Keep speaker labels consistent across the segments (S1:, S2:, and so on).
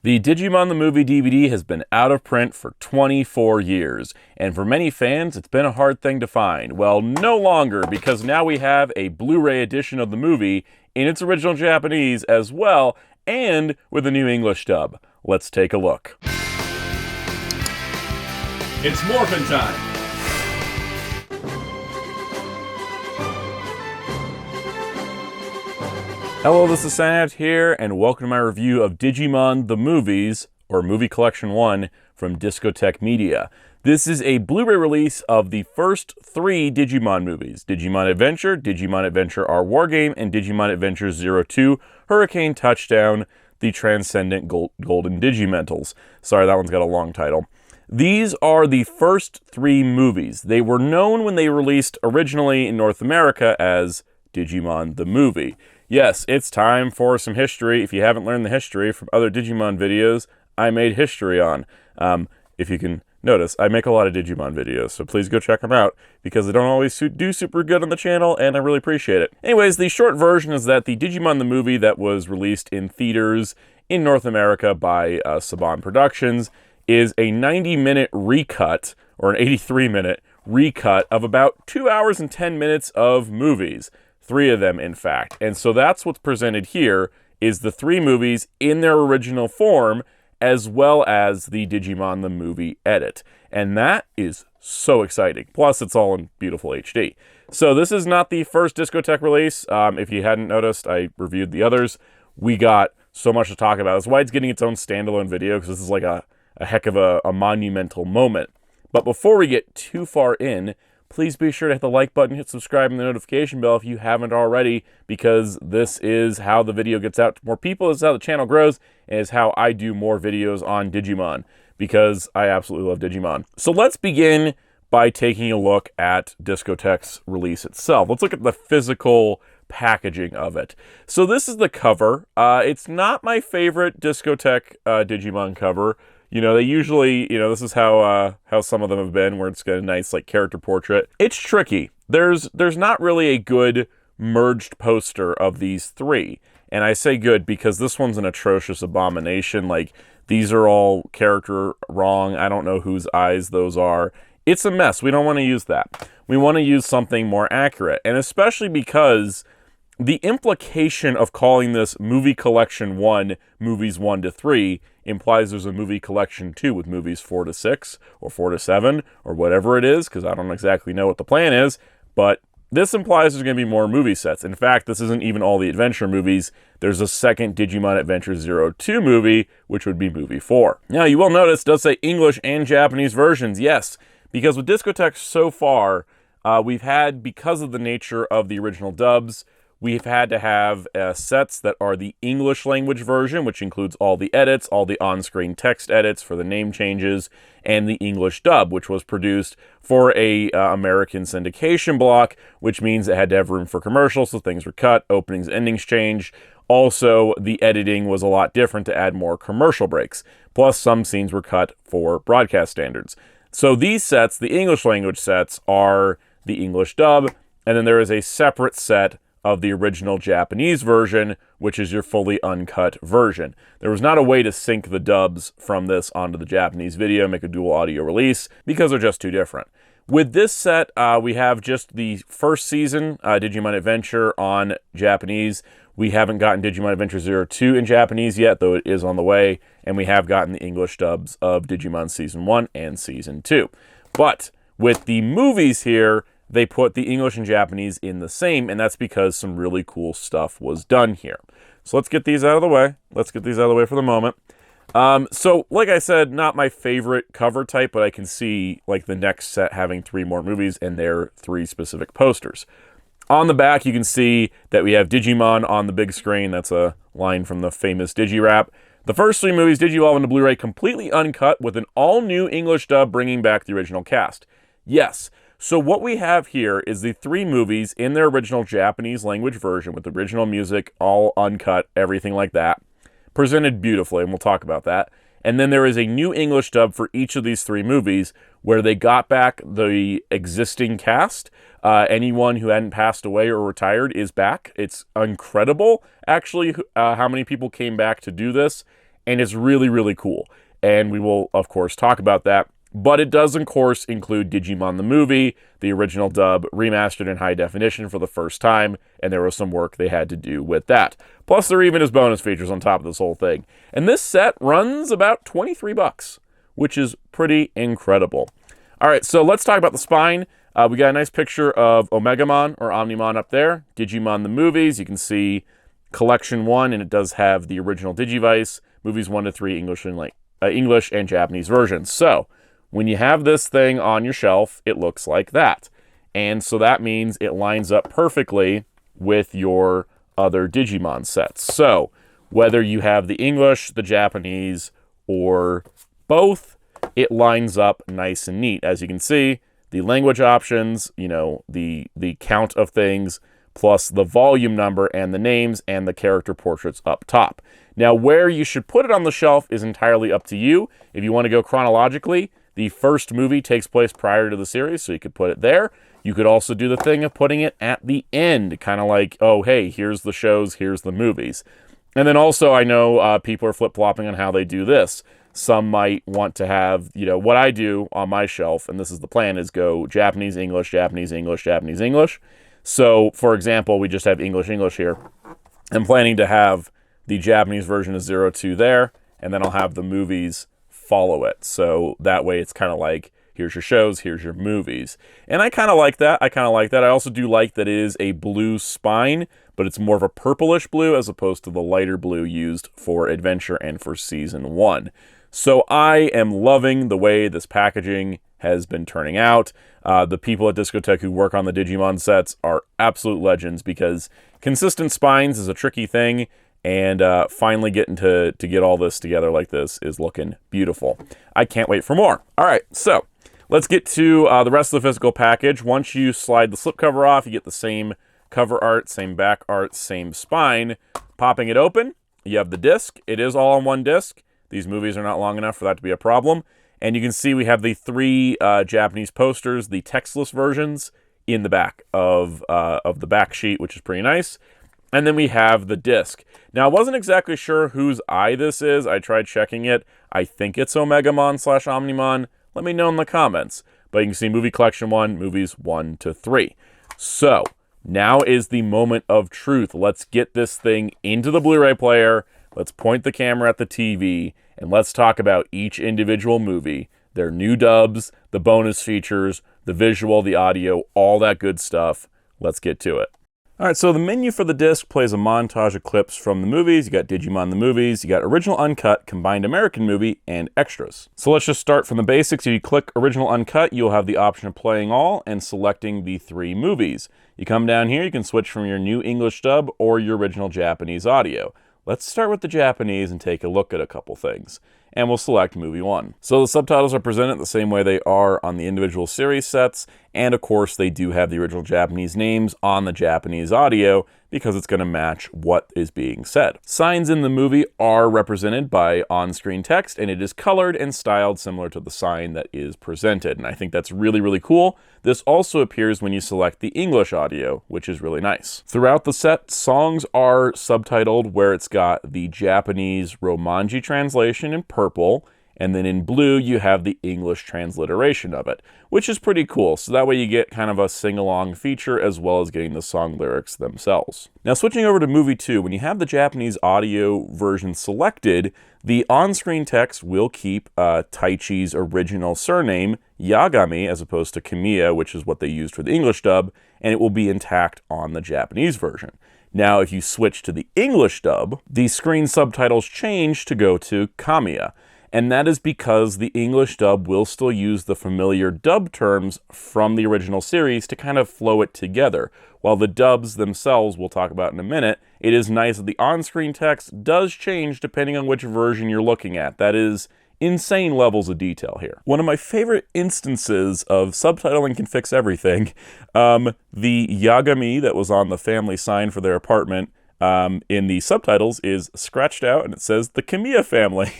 S1: The Digimon the Movie DVD has been out of print for 24 years, and for many fans, it's been a hard thing to find. Well, no longer, because now we have a Blu-ray edition of the movie in its original Japanese as well, and with a new English dub. Let's take a look. It's Morphin' Time! Hello, this is Soundout here, and welcome to my review of Digimon the Movies, or Movie Collection 1, from Discotek Media. This is a Blu-ray release of the first 3 Digimon movies: Digimon Adventure, Digimon Adventure R Wargame, and Digimon Adventure 02, Hurricane Touchdown, the Transcendent Golden Digimentals. Sorry, that one's got a long title. These are the first 3 movies. They were known when they released originally in North America as Digimon the Movie. Yes, it's time for some history. If you haven't learned the history from other Digimon videos, I made history on. If you can notice, I make a lot of Digimon videos, so please go check them out, because they don't always do super good on the channel, and I really appreciate it. Anyways, the short version is that the Digimon the Movie that was released in theaters in North America by Soundout Productions is a 90-minute recut, or an 83-minute recut of about 2 hours and 10 minutes of movies. 3 of them, in fact. And so that's what's presented here, is the 3 movies in their original form, as well as the Digimon the Movie edit. And that is so exciting. Plus, it's all in beautiful HD. So this is not the first Discotek release. If you hadn't noticed, I reviewed the others. We got so much to talk about. That's why it's getting its own standalone video, because this is like a heck of a monumental moment. But before we get too far in, please be sure to hit the like button, hit subscribe, and the notification bell if you haven't already, because this is how the video gets out to more people. This is how the channel grows, and is how I do more videos on Digimon, because I absolutely love Digimon. So let's begin by taking a look at Discotek's release itself. Let's look at the physical packaging of it. So this is the cover. It's not my favorite Discotek Digimon cover. You know, they usually, this is how some of them have been, where it's got a nice, like, character portrait. It's tricky. There's not really a good merged poster of these 3. And I say good because this one's an atrocious abomination. Like, these are all character wrong. I don't know whose eyes those are. It's a mess. We don't want to use that. We want to use something more accurate. And especially because the implication of calling this Movie Collection 1, movies 1 to 3, implies there's a Movie Collection 2 with movies 4 to 6, or 4 to 7, or whatever it is, because I don't exactly know what the plan is, but this implies there's going to be more movie sets. In fact, this isn't even all the adventure movies. There's a second Digimon Adventure 02 movie, which would be movie 4. Now, you will notice it does say English and Japanese versions, yes, because with Discotek so far, we've had, because of the nature of the original dubs, we've had to have sets that are the English language version, which includes all the edits, all the on-screen text edits for the name changes, and the English dub, which was produced for a American syndication block, which means it had to have room for commercials, so things were cut, openings, endings changed. Also, the editing was a lot different to add more commercial breaks. Plus, some scenes were cut for broadcast standards. So these sets, the English language sets, are the English dub, and then there is a separate set of the original Japanese version, which is your fully uncut version. There was not a way to sync the dubs from this onto the Japanese video, make a dual audio release, because they're just too different. With this set, we have just the first season, Digimon Adventure, on Japanese. We haven't gotten Digimon Adventure 02 in Japanese yet, though it is on the way, and we have gotten the English dubs of Digimon Season 1 and Season 2. But with the movies here, they put the English and Japanese in the same, and that's because some really cool stuff was done here. So let's get these out of the way. Let's get these out of the way for the moment. So, like I said, not my favorite cover type, but I can see, like, the next set having 3 more movies and their 3 specific posters. On the back, you can see that we have Digimon on the big screen. That's a line from the famous Digirap. The first 3 movies, Digivolve into Blu-ray, completely uncut with an all-new English dub bringing back the original cast. Yes. So what we have here is the 3 movies in their original Japanese language version with original music, all uncut, everything like that, presented beautifully, and we'll talk about that. And then there is a new English dub for each of these 3 movies where they got back the existing cast. Anyone who hadn't passed away or retired is back. It's incredible, actually, how many people came back to do this. and it's really, really cool. And we will, of course, talk about that. But it does, of course, include Digimon the movie, the original dub, remastered in high definition for the first time, and there was some work they had to do with that. Plus, there even is bonus features on top of this whole thing. And this set runs about $23, which is pretty incredible. All right, so let's talk about the spine. We got a nice picture of Omegamon or Omnimon up there. Digimon the movies, you can see Collection 1, and it does have the original Digivice, movies 1 to 3, English and Japanese versions. So, when you have this thing on your shelf, it looks like that. And so that means it lines up perfectly with your other Digimon sets. So, whether you have the English, the Japanese, or both, it lines up nice and neat. As you can see, the language options, you know, the count of things, plus the volume number and the names and the character portraits up top. Now, where you should put it on the shelf is entirely up to you. If you want to go chronologically, the first movie takes place prior to the series, so you could put it there. You could also do the thing of putting it at the end, kind of like, oh, hey, here's the shows, here's the movies. And then also, I know people are flip-flopping on how they do this. Some might want to have, you know, what I do on my shelf, and this is the plan, is go Japanese, English, Japanese, English, Japanese, English. So, for example, we just have English, English here. I'm planning to have the Japanese version of 02 there, and then I'll have the movies follow it. So that way it's kind of like, here's your shows, here's your movies. And I kind of like that. I also do like that it is a blue spine, but it's more of a purplish blue as opposed to the lighter blue used for Adventure and for Season 1. So I am loving the way this packaging has been turning out. The people at Discotek who work on the Digimon sets are absolute legends because consistent spines is a tricky thing. And finally getting to get all this together like this is looking beautiful. I can't wait for more. All right, so let's get to the rest of the physical package. Once you slide the slipcover off, you get the same cover art, same back art, same spine. Popping it open, you have the disc. It is all on one disc. These movies are not long enough for that to be a problem. And you can see we have the 3 Japanese posters, the textless versions, in the back of the back sheet, which is pretty nice. And then we have the disc. Now, I wasn't exactly sure whose eye this is. I tried checking it. I think it's Omegamon/Omnimon. Let me know in the comments. But you can see Movie Collection 1, movies 1 to 3. So, now is the moment of truth. Let's get this thing into the Blu-ray player. Let's point the camera at the TV. And let's talk about each individual movie. Their new dubs, the bonus features, the visual, the audio, all that good stuff. Let's get to it. All right, so the menu for the disc plays a montage of clips from the movies. You got Digimon the movies, you got original uncut, combined American movie, and extras. So let's just start from the basics. If you click original uncut, you'll have the option of playing all and selecting the 3 movies. You come down here, you can switch from your new English dub or your original Japanese audio. Let's start with the Japanese and take a look at a couple things. And we'll select movie 1. So the subtitles are presented the same way they are on the individual series sets, and of course they do have the original Japanese names on the Japanese audio because it's going to match what is being said. Signs in the movie are represented by on-screen text, and it is colored and styled similar to the sign that is presented, and I think that's really, really cool. This also appears when you select the English audio, which is really nice. Throughout the set, songs are subtitled where it's got the Japanese Romanji translation in purple, and then in blue you have the English transliteration of it, which is pretty cool. So that way you get kind of a sing-along feature as well as getting the song lyrics themselves. Now switching over to movie 2, when you have the Japanese audio version selected, the on-screen text will keep Taichi's original surname, Yagami, as opposed to Kamiya, which is what they used for the English dub, and it will be intact on the Japanese version. Now, if you switch to the English dub, the screen subtitles change to go to Kamiya. And that is because the English dub will still use the familiar dub terms from the original series to kind of flow it together. While the dubs themselves we'll talk about in a minute, it is nice that the on-screen text does change depending on which version you're looking at. That is insane levels of detail here. One of my favorite instances of subtitling can fix everything, the Yagami that was on the family sign for their apartment in the subtitles is scratched out and it says the Kamiya family.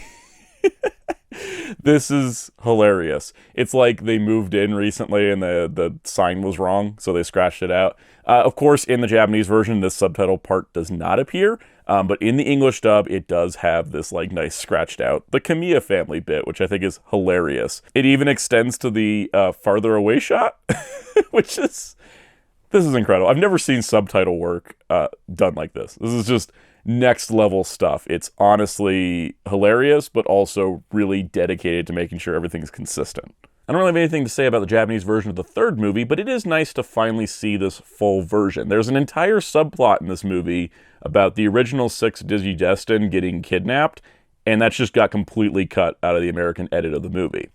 S1: This is hilarious. It's like they moved in recently and the sign was wrong, so they scratched it out. Of course, in the Japanese version, this subtitle part does not appear, But in the English dub, it does have this like nice scratched out, the Kamiya family bit, which I think is hilarious. It even extends to the farther away shot, which is, this is incredible. I've never seen subtitle work done like this. This is just next level stuff. It's honestly hilarious, but also really dedicated to making sure everything's consistent. I don't really have anything to say about the Japanese version of the third movie, but it is nice to finally see this full version. There's an entire subplot in this movie about the original 6 Digidestin getting kidnapped, and that's just got completely cut out of the American edit of the movie.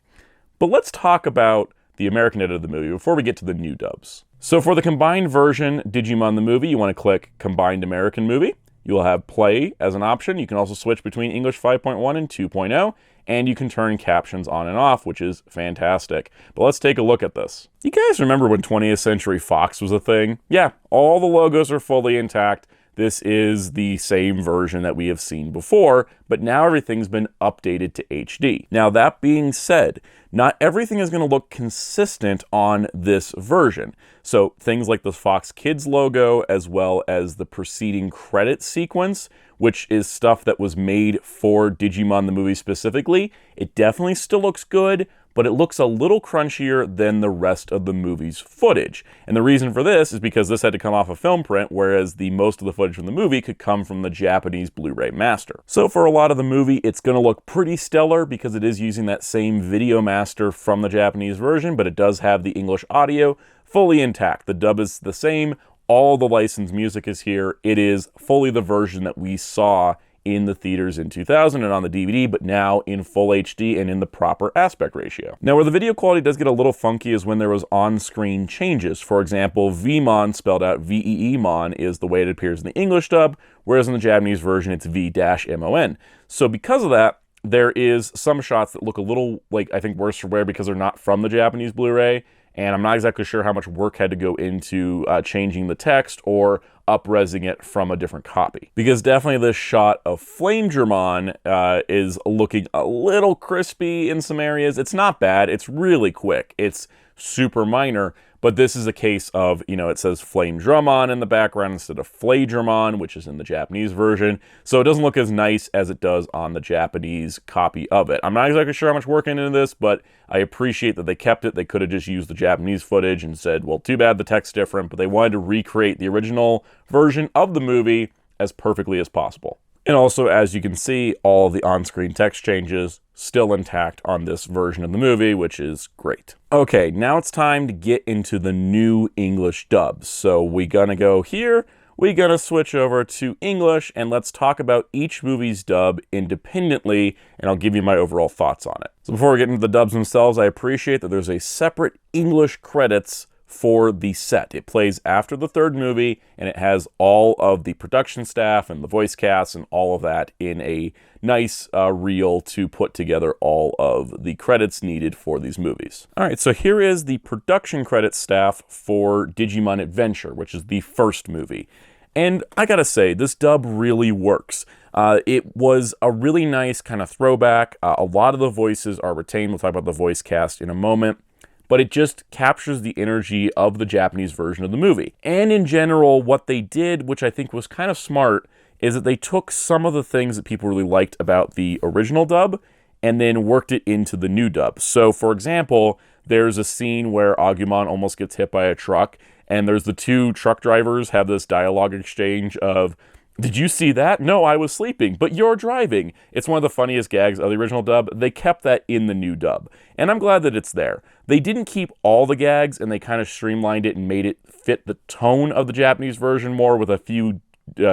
S1: But let's talk about the American edit of the movie before we get to the new dubs. So for the combined version, Digimon the movie, you want to click Combined American Movie. You will have Play as an option. You can also switch between English 5.1 and 2.0, and you can turn captions on and off, which is fantastic. But let's take a look at this. You guys remember when 20th Century Fox was a thing? Yeah, all the logos are fully intact. This is the same version that we have seen before, but now everything's been updated to HD. Now, that being said, not everything is going to look consistent on this version. So things like the Fox Kids logo, as well as the preceding credit sequence, which is stuff that was made for Digimon the movie specifically, it definitely still looks good, but it looks a little crunchier than the rest of the movie's footage. And the reason for this is because this had to come off a film print, whereas most of the footage from the movie could come from the Japanese Blu-ray master. So for a lot of the movie, it's going to look pretty stellar because it is using that same video master from the Japanese version, but it does have the English audio fully intact. The dub is the same. All the licensed music is here. It is fully the version that we saw in the theaters in 2000 and on the DVD, but now in full HD and in the proper aspect ratio. Now, where the video quality does get a little funky is when there was on-screen changes. For example, Vmon, spelled out V-E-E-Mon, is the way it appears in the English dub, whereas in the Japanese version, it's V-M-O-N. So because of that, there is some shots that look a little, like, I think worse for wear because they're not from the Japanese Blu-ray, and I'm not exactly sure how much work had to go into changing the text or up-resing it from a different copy. Because definitely this shot of Flamedramon is looking a little crispy in some areas. It's not bad. It's really quick. It's super minor, but this is a case of, you know, it says Flamedramon in the background instead of Flaydramon, which is in the Japanese version. So it doesn't look as nice as it does on the Japanese copy of it. I'm not exactly sure how much work into this, but I appreciate that they kept it. They could have just used the Japanese footage and said, well, too bad the text's different, but they wanted to recreate the original version of the movie as perfectly as possible. And also, as you can see, all of the on-screen text changes still intact on this version of the movie, which is great. Okay, now it's time to get into the new English dubs. So we're gonna go here, we're gonna switch over to English, and let's talk about each movie's dub independently, and I'll give you my overall thoughts on it. So before we get into the dubs themselves, I appreciate that there's a separate English credits for the set. It plays after the third movie, and it has all of the production staff and the voice cast and all of that in a nice reel to put together all of the credits needed for these movies. All right, so here is the production credit staff for Digimon Adventure, which is the first movie. And I gotta say, this dub really works. It was a really nice kind of throwback. A lot of the voices are retained. We'll talk about the voice cast in a moment. But it just captures the energy of the Japanese version of the movie. And in general, what they did, which I think was kind of smart, is that they took some of the things that people really liked about the original dub and then worked it into the new dub. So, for example, there's a scene where Agumon almost gets hit by a truck, and there's the two truck drivers have this dialogue exchange of, "Did you see that? No, I was sleeping, but you're driving." It's one of the funniest gags of the original dub. They kept that in the new dub, and I'm glad that it's there. They didn't keep all the gags, and they kind of streamlined it and made it fit the tone of the Japanese version more with a few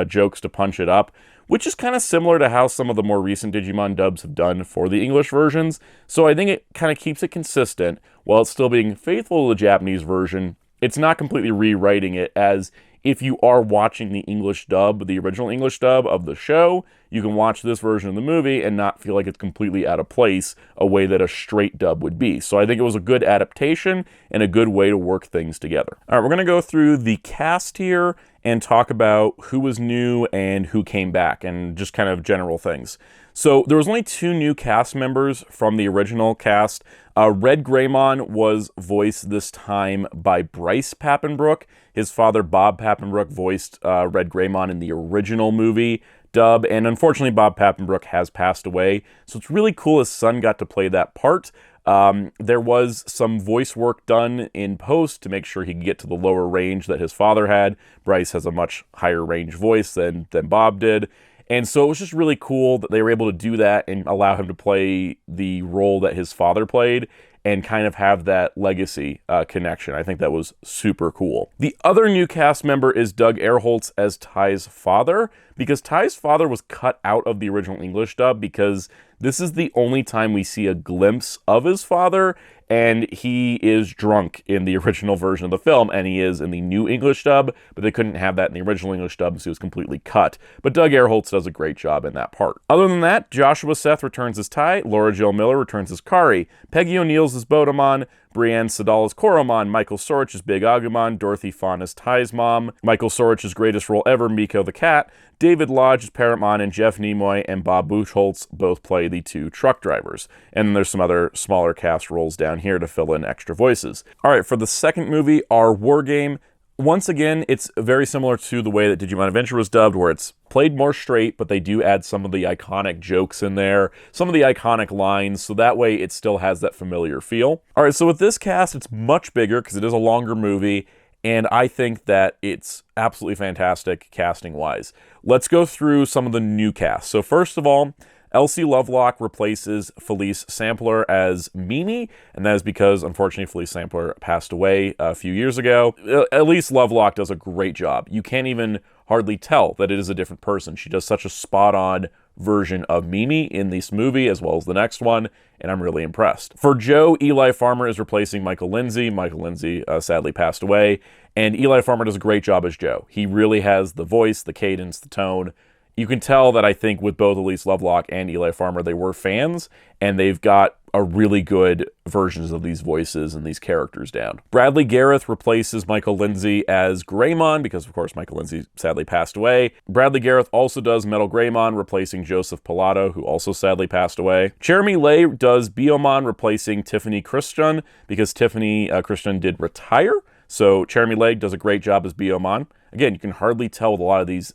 S1: jokes to punch it up, which is kind of similar to how some of the more recent Digimon dubs have done for the English versions. So I think it kind of keeps it consistent while it's still being faithful to the Japanese version. It's not completely rewriting it, as if you are watching the English dub, the original English dub of the show, you can watch this version of the movie and not feel like it's completely out of place, a way that a straight dub would be. So I think it was a good adaptation and a good way to work things together. All right, we're going to go through the cast here and talk about who was new and who came back and just kind of general things. So there was only 2 new cast members from the original cast. Red Greymon was voiced this time by Bryce Papenbrook. His father, Bob Papenbrook, voiced Red Greymon in the original movie. dub, and unfortunately Bob Pappenbrook has passed away, so it's really cool his son got to play that part. There was some voice work done in post to make sure he could get to the lower range that his father had. Bryce has a much higher range voice than Bob did. And so it was just really cool that they were able to do that and allow him to play the role that his father played and kind of have that legacy connection. I think that was super cool. The other new cast member is Doug Erholtz as Ty's father, because Ty's father was cut out of the original English dub because this is the only time we see a glimpse of his father, and he is drunk in the original version of the film, and he is in the new English dub, but they couldn't have that in the original English dub, so he was completely cut. But Doug Erholtz does a great job in that part. Other than that, Joshua Seth returns as Ty, Laura Jill Miller returns as Kari, Peggy O'Neill's as Bodamon, Brienne Sedal as Koromon, Michael Sorich as Big Agumon, Dorothy Fawn as Ty's mom, Michael Sorich's greatest role ever, Miko the Cat, David Lodge as Paramon, and Jeff Nimoy and Bob Buchholz both play the two truck drivers. And then there's some other smaller cast roles down here to fill in extra voices. All right, for the second movie, our war game. Once again, it's very similar to the way that Digimon Adventure was dubbed, where it's played more straight, but they do add some of the iconic jokes in there, some of the iconic lines, so that way it still has that familiar feel. All right, so with this cast, it's much bigger because it is a longer movie, and I think that it's absolutely fantastic casting-wise. Let's go through some of the new cast. So first of all, Elsie Lovelock replaces Felice Sampler as Mimi, and that is because, unfortunately, Felice Sampler passed away a few years ago. Elise Lovelock does a great job. You can't even hardly tell that it is a different person. She does such a spot-on version of Mimi in this movie, as well as the next one, and I'm really impressed. For Joe, Eli Farmer is replacing Michael Lindsay. Michael Lindsay sadly passed away, and Eli Farmer does a great job as Joe. He really has the voice, the cadence, the tone. You can tell that I think with both Elise Lovelock and Eli Farmer, they were fans, and they've got a really good versions of these voices and these characters down. Bradley Gareth replaces Michael Lindsay as Greymon, because of course Michael Lindsay sadly passed away. Bradley Gareth also does Metal Greymon, replacing Joseph Pilato, who also sadly passed away. Jeremy Lay does Biomon, replacing Tiffany Christian, because Tiffany Christian did retire. So Jeremy Lay does a great job as Biomon. Again, you can hardly tell with a lot of these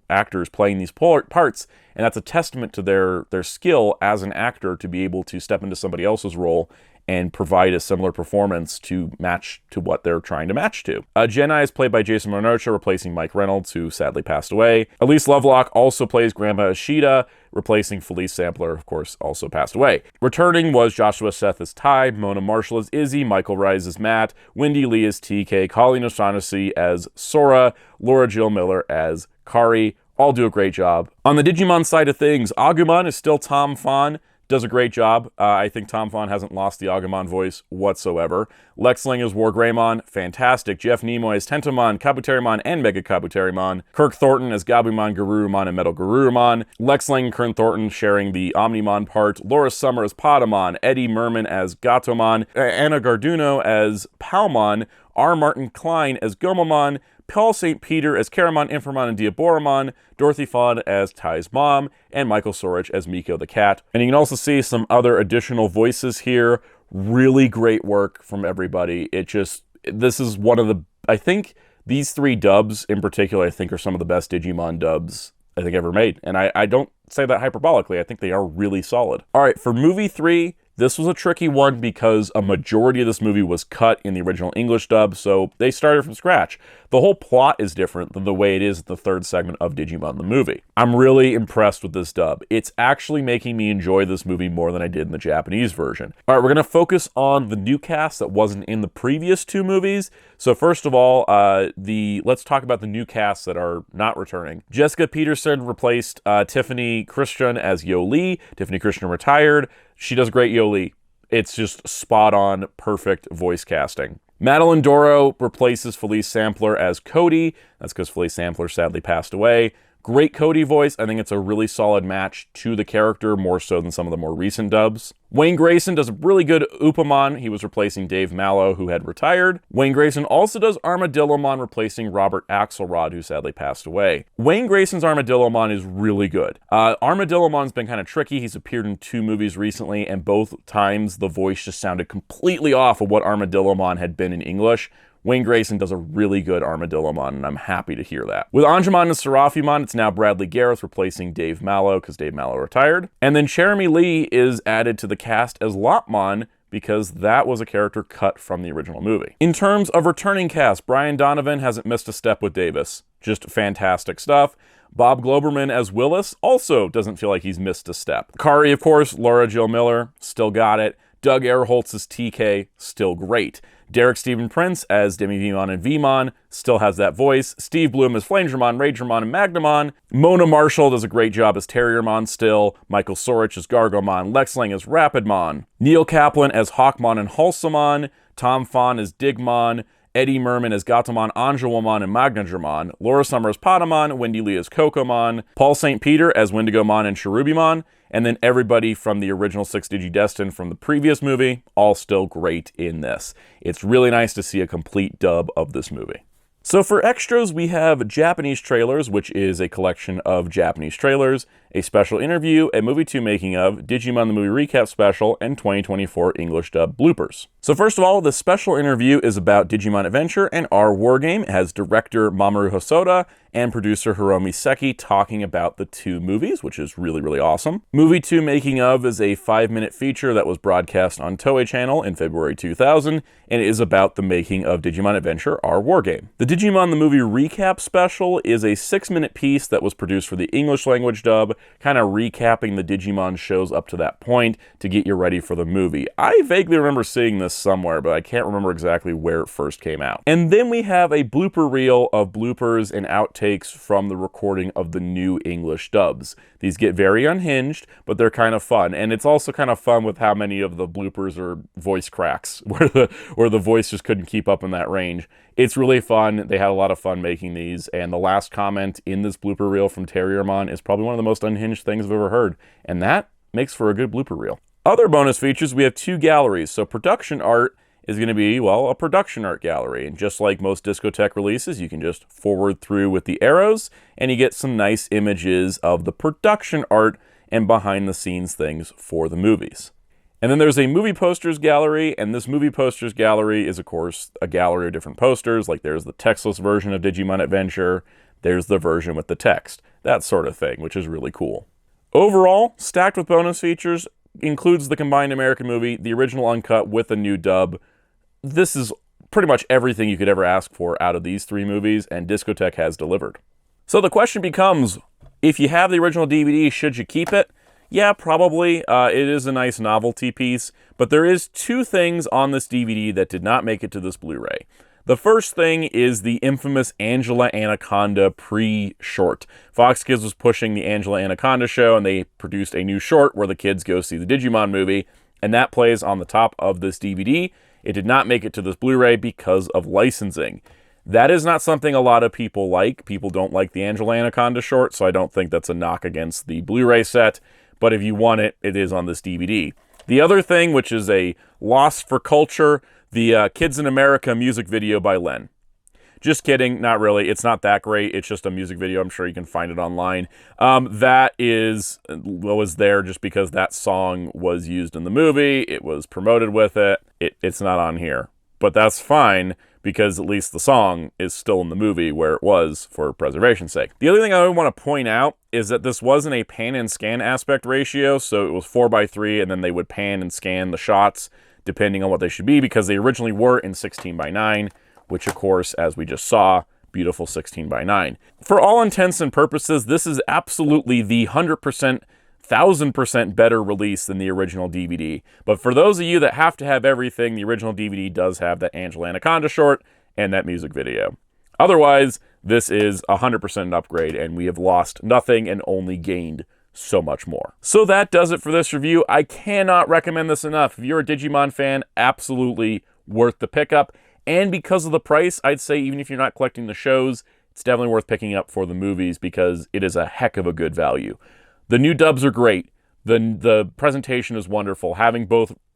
S1: actors playing these parts, and that's a testament to their skill as an actor to be able to step into somebody else's role and provide a similar performance to match to what they're trying to match to. Jenai is played by Jason Momoa, replacing Mike Reynolds, who sadly passed away. Elise Lovelock also plays Grandma Ishida, replacing Felice Sampler, of course, also passed away. Returning was Joshua Seth as Ty, Mona Marshall as Izzy, Michael Rise as Matt, Wendy Lee as TK, Colleen O'Shaughnessy as Sora, Laura Jill Miller as Kari. All do a great job. On the Digimon side of things, Agumon is still Tom Fawn. Does a great job. I think Tom Fawn hasn't lost the Agumon voice whatsoever. Lex Ling as War Greymon, fantastic. Jeff Nimoy as Tentomon, Kabuterimon, and Mega Kabuterimon. Kirk Thornton as Gabumon, Garurumon, and Metal Garurumon. Lex Ling and Kern Thornton sharing the Omnimon part. Laura Summer as Podamon. Eddie Merman as Gatomon. Anna Garduno as Palmon. R. Martin Klein as Gomamon. Paul St. Peter as Karamon, Inframon, and Diaboromon, Dorothy Fawn as Ty's mom, and Michael Sorich as Miko the Cat. And you can also see some other additional voices here. Really great work from everybody. This is one of the, I think these three dubs in particular, I think are some of the best Digimon dubs I think ever made. And I don't say that hyperbolically. I think they are really solid. All right, for movie 3, this was a tricky one because a majority of this movie was cut in the original English dub, so they started from scratch. The whole plot is different than the way it is in the third segment of Digimon the movie. I'm really impressed with this dub. It's actually making me enjoy this movie more than I did in the Japanese version. All right, we're going to focus on the new cast that wasn't in the previous two movies. So first of all, let's talk about the new casts that are not returning. Jessica Peterson replaced Tiffany Christian as Yoli. Tiffany Christian retired. She does great Yoli. It's just spot-on, perfect voice casting. Madeline Doro replaces Felice Sampler as Cody. That's because Felice Sampler sadly passed away. Great Cody voice. I think it's a really solid match to the character, more so than some of the more recent dubs. Wayne Grayson does a really good Upamon. He was replacing Dave Mallow, who had retired. Wayne Grayson also does Armadillomon, replacing Robert Axelrod, who sadly passed away. Wayne Grayson's Armadillomon is really good. Armadillomon's been kind of tricky. He's appeared in 2 movies recently, and both times the voice just sounded completely off of what Armadillomon had been in English. Wayne Grayson does a really good Armadillomon, and I'm happy to hear that. With Anjumon and Seraphimon, it's now Bradley Gareth replacing Dave Mallow, because Dave Mallow retired. And then Cherami Lee is added to the cast as Lopmon, because that was a character cut from the original movie. In terms of returning cast, Brian Donovan hasn't missed a step with Davis. Just fantastic stuff. Bob Globerman as Willis also doesn't feel like he's missed a step. Kari, of course, Laura Jill Miller, still got it. Doug Erholtz as TK, still great. Derek Stephen Prince as Demi-Vimon and Vmon, still has that voice. Steve Bloom as Flamedramon, Ragermon, and Magnamon. Mona Marshall does a great job as Terriermon still. Michael Sorich as Gargomon. Lex Lang as Rapidmon. Neil Kaplan as Hawkmon and Hulsamon. Tom Fawn as Digmon. Eddie Merman as Gatomon, Anjouamon, and Magnadramon. Laura Summers Patamon. Wendy Lee as Kokomon. Paul St. Peter as Wendigomon and Cherubimon. And then everybody from the original 6 Digidestin from the previous movie, all still great in this. It's really nice to see a complete dub of this movie. So for extras, we have Japanese trailers, which is a collection of Japanese trailers, a special interview, a movie 2 making of, Digimon the Movie Recap Special, and 2024 English dub bloopers. So first of all, the special interview is about Digimon Adventure and our wargame. It has director Mamoru Hosoda and producer Hiromi Seki talking about the 2 movies, which is really, really awesome. Movie 2 making of is a 5-minute feature that was broadcast on Toei Channel in February 2000, and it is about the making of Digimon Adventure, our wargame. The Digimon the Movie Recap Special is a 6-minute piece that was produced for the English language dub, kind of recapping the Digimon shows up to that point to get you ready for the movie. I vaguely remember seeing this somewhere, but I can't remember exactly where it first came out. And then we have a blooper reel of bloopers and outtakes from the recording of the new English dubs. These get very unhinged, but they're kind of fun. And it's also kind of fun with how many of the bloopers are voice cracks, where the voice just couldn't keep up in that range. It's really fun. They had a lot of fun making these, and the last comment in this blooper reel from Terriermon is probably one of the most unhinged things I've ever heard, and that makes for a good blooper reel. Other bonus features, we have 2 galleries. So production art is going to be, well, a production art gallery. And just like most Discotek releases, you can just forward through with the arrows, and you get some nice images of the production art and behind-the-scenes things for the movies. And then there's a movie posters gallery, and this movie posters gallery is, of course, a gallery of different posters. Like there's the textless version of Digimon Adventure, there's the version with the text, that sort of thing, which is really cool. Overall, stacked with bonus features, includes the combined American movie, the original uncut with a new dub. This is pretty much everything you could ever ask for out of these 3 movies, and Discotek has delivered. So the question becomes, if you have the original DVD, should you keep it? Yeah, probably. It is a nice novelty piece, but there is 2 things on this DVD that did not make it to this Blu-ray. The first thing is the infamous Angela Anaconda pre-short. Fox Kids was pushing the Angela Anaconda show, and they produced a new short where the kids go see the Digimon movie, and that plays on the top of this DVD. It did not make it to this Blu-ray because of licensing. That is not something a lot of people like. People don't like the Angela Anaconda short, so I don't think that's a knock against the Blu-ray set. But if you want it, it is on this DVD. The other thing, which is a loss for culture, the Kids in America music video by Len. Just kidding, not really. It's not that great. It's just a music video. I'm sure you can find it online. That was there just because that song was used in the movie. It was promoted with it. It's not on here. But that's fine, because at least the song is still in the movie where it was for preservation's sake. The other thing I want to point out is that this wasn't a pan and scan aspect ratio, so it was 4:3, and then they would pan and scan the shots depending on what they should be, because they originally were in 16:9, which of course, as we just saw, beautiful 16:9. For all intents and purposes, this is absolutely the 100%, 1000% better release than the original DVD. But for those of you that have to have everything, the original DVD does have that Angela Anaconda short and that music video. Otherwise, this is 100% an upgrade, and we have lost nothing and only gained so much more. So that does it for this review. I cannot recommend this enough. If you're a Digimon fan, absolutely worth the pickup. And because of the price, I'd say even if you're not collecting the shows, it's definitely worth picking up for the movies, because it is a heck of a good value. The new dubs are great. The presentation is wonderful. Having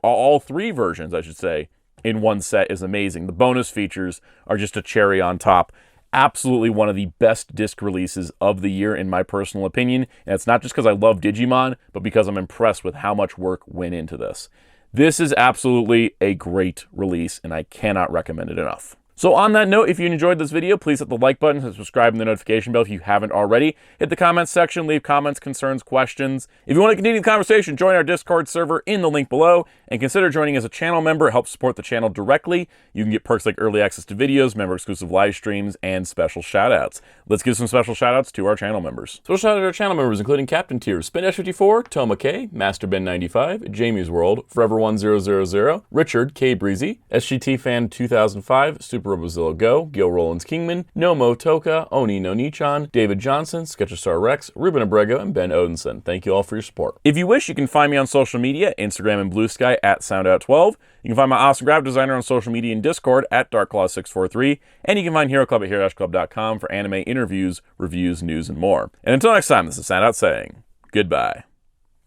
S1: all 3 versions, I should say, in one set is amazing. The bonus features are just a cherry on top. Absolutely one of the best disc releases of the year, in my personal opinion. And it's not just because I love Digimon, but because I'm impressed with how much work went into this. This is absolutely a great release, and I cannot recommend it enough. So on that note, if you enjoyed this video, please hit the like button and subscribe and the notification bell if you haven't already. Hit the comments section, leave comments, concerns, questions. If you want to continue the conversation, join our Discord server in the link below, and consider joining as a channel member. It helps support the channel directly. You can get perks like early access to videos, member-exclusive live streams, and special shoutouts. Let's give some special shoutouts to our channel members. Special shout out to our channel members, including Captain Tier, Spin-54, Toma K, MasterBen95, Jamie's World, Forever1000, Richard K. Breezy, SGT Fan 2005, Super Robozilla Go, Gil Rollins Kingman, Nomo Toka, Oni no Nichan, David Johnson, Sketcherstar Rex, Ruben Abrego, and Ben Odinson. Thank you all for your support. If you wish, you can find me on social media, Instagram and Blue Sky at Soundout12. You can find my awesome graphic designer on social media and Discord at DarkClaw643, and you can find Hero Club at HeroClub.com for anime interviews, reviews, news, and more. And until next time, this is Soundout saying goodbye.